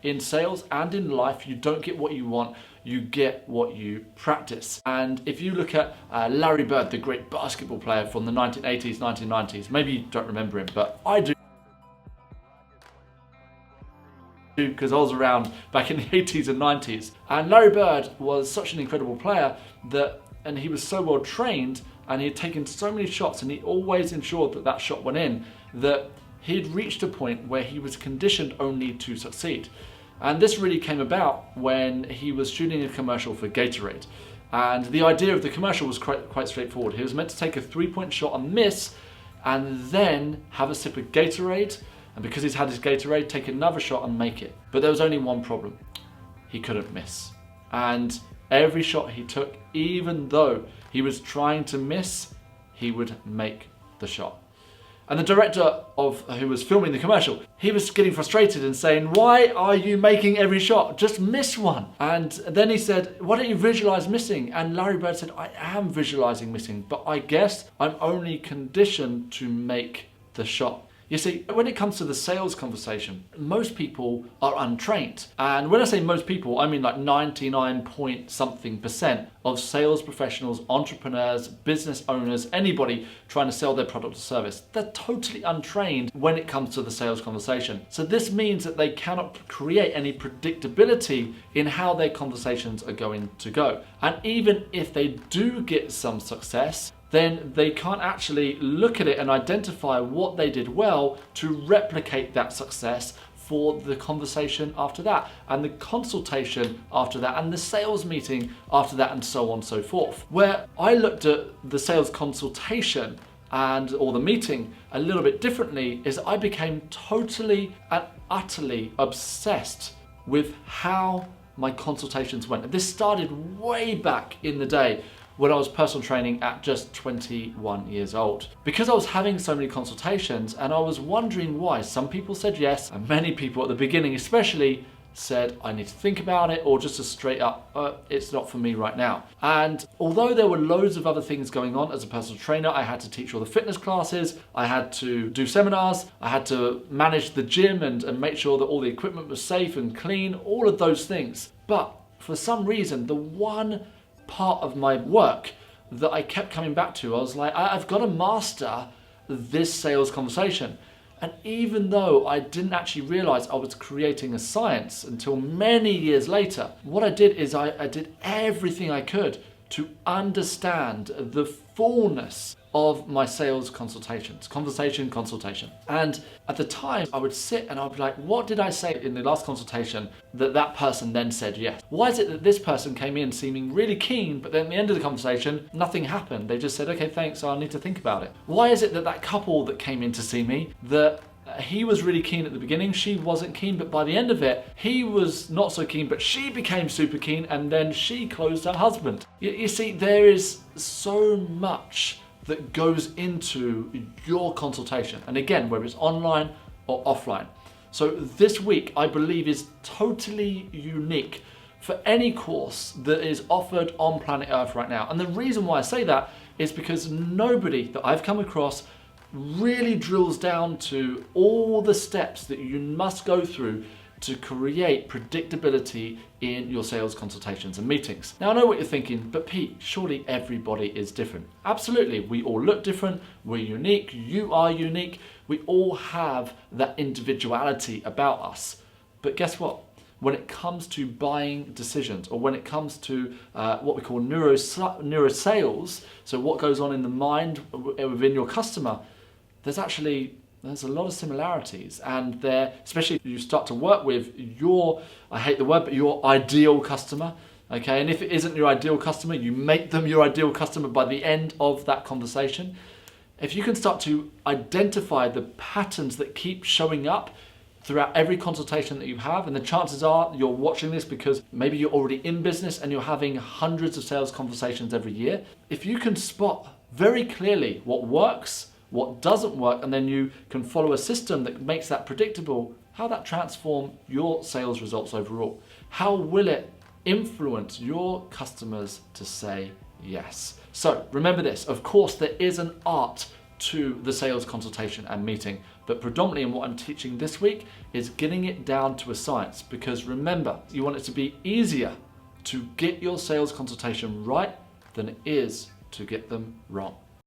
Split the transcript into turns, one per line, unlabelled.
in sales and in life, you don't get what you want, you get what you practice. And if you look at Larry Bird, the great basketball player from the 1980s, 1990s, maybe you don't remember him, but I do, because I was around back in the 80s and 90s. And Larry Bird was such an incredible player and he was so well trained, and he had taken so many shots, and he always ensured that that shot went in, that he'd reached a point where he was conditioned only to succeed. And this really came about when he was shooting a commercial for Gatorade. And the idea of the commercial was quite straightforward. He was meant to take a 3-point shot and miss, and then have a sip of Gatorade, and because he's had his Gatorade, take another shot and make it. But there was only one problem. He couldn't miss. And every shot he took, even though he was trying to miss, he would make the shot. And the director who was filming the commercial, he was getting frustrated and saying, "Why are you making every shot? Just miss one." And then he said, "Why don't you visualize missing?" And Larry Bird said, "I am visualizing missing, but I guess I'm only conditioned to make the shot." You see, when it comes to the sales conversation, most people are untrained. And when I say most people, I mean like 99 point something% of sales professionals, entrepreneurs, business owners, anybody trying to sell their product or service, they're totally untrained when it comes to the sales conversation. So this means that they cannot create any predictability in how their conversations are going to go. And even if they do get some success, then they can't actually look at it and identify what they did well to replicate that success for the conversation after that, and the consultation after that, and the sales meeting after that, and so on and so forth. Where I looked at the sales consultation or the meeting a little bit differently is I became totally and utterly obsessed with how my consultations went. And this started way back in the day when I was personal training at just 21 years old. Because I was having so many consultations and I was wondering why. Some people said yes, and many people at the beginning especially said, "I need to think about it," or just a straight up, "It's not for me right now." And although there were loads of other things going on as a personal trainer, I had to teach all the fitness classes, I had to do seminars, I had to manage the gym and make sure that all the equipment was safe and clean, all of those things. But for some reason, the one part of my work that I kept coming back to, I was like, I've got to master this sales conversation. And even though I didn't actually realize I was creating a science until many years later, what I did is I did everything I could to understand the fullness of my sales consultation. And at the time I would sit and I'd be like, what did I say in the last consultation that person then said yes? Why is it that this person came in seeming really keen, but then at the end of the conversation, nothing happened? They just said, "Okay, thanks, I'll need to think about it." Why is it that couple that came in to see me, that he was really keen at the beginning, she wasn't keen, but by the end of it, he was not so keen, but she became super keen, and then she closed her husband? You see, there is so much that goes into your consultation. And again, whether it's online or offline. So this week, I believe, is totally unique for any course that is offered on planet Earth right now. And the reason why I say that is because nobody that I've come across really drills down to all the steps that you must go through to create predictability in your sales consultations and meetings. Now I know what you're thinking, but Pete, surely everybody is different. Absolutely, we all look different, we're unique, you are unique, we all have that individuality about us. But guess what? When it comes to buying decisions, or when it comes to what we call neurosales, so what goes on in the mind within your customer, there's a lot of similarities, and especially if you start to work with I hate the word, but your ideal customer, okay? And if it isn't your ideal customer, you make them your ideal customer by the end of that conversation. If you can start to identify the patterns that keep showing up throughout every consultation that you have, and the chances are you're watching this because maybe you're already in business and you're having hundreds of sales conversations every year. If you can spot very clearly what works, what doesn't work, and then you can follow a system that makes that predictable, how that transform your sales results overall? How will it influence your customers to say yes? So remember this, of course there is an art to the sales consultation and meeting, But predominantly in what I'm teaching this week is getting it down to a science, because remember, you want it to be easier to get your sales consultation right than it is to get them wrong.